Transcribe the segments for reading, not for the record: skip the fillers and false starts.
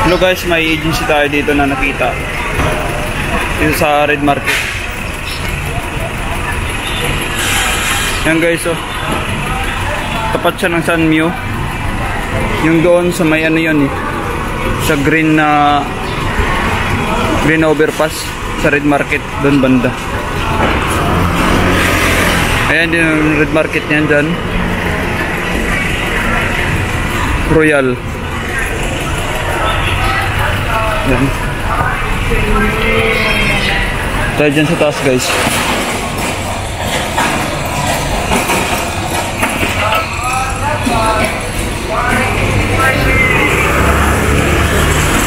Hello guys, may agency tayo dito na nakita dito sa Red Market. Yan guys, oh, tapat siya ng Sunmew. Yung doon sa may ano yun eh, sa green na overpass sa Red Market, doon banda. Ayan din yung Red Market niyan dyan, Royal. Yan. Tayo dyan sa taas guys.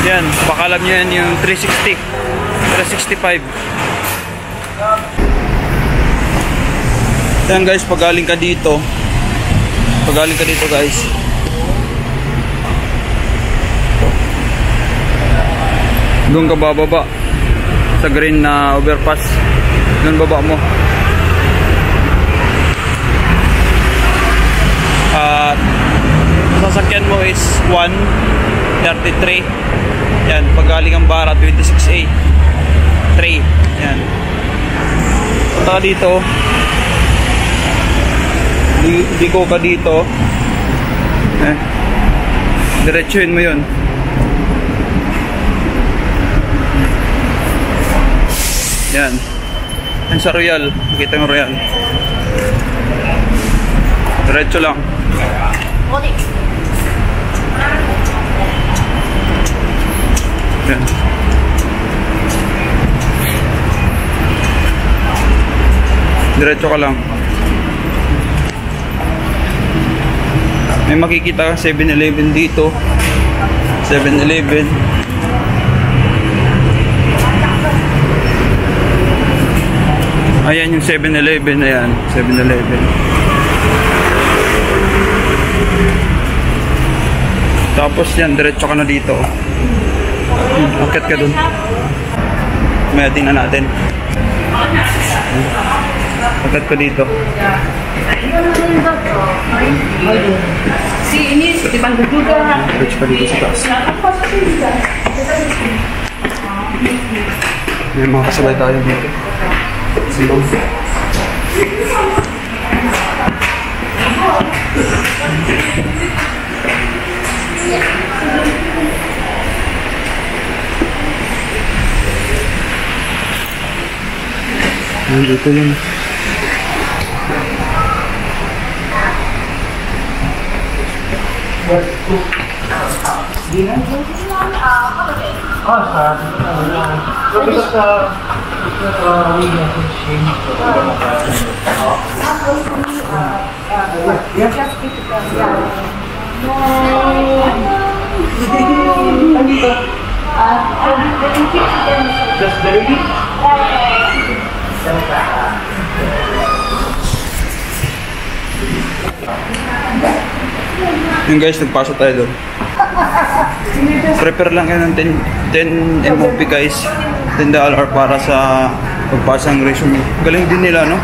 Yan, baka alam nyo yan yung 360 365. Yan guys, pag galing ka dito guys, doon ka bababa sa green na overpass, doon baba mo. At sasakyan mo is 133. Yan, pag galing ang Bara 26A 3. Yan, punta ka dito, liko ka dito, diretsuhin mo yun. Yan, yan sa Royal, makita ng Royal, diretso lang. Yan. Diretso ka lang. May makikita ka 7-Eleven dito. 7-Eleven. Ayan yung 7-Eleven. Ayan, 7-Eleven. Tapos yan, diretso ka na dito. Akit ka dun. May tingnan natin. Akit ka dito. Diretso ka dito sa taas. May mga kasabay tayo dito. Silong. Dito yun. Just dirty? Yung guys, nagpasok tayo doon. Prepare lang yan ng 10 MOP guys, $10 para sa pagpasang resume. Galing din nila, no?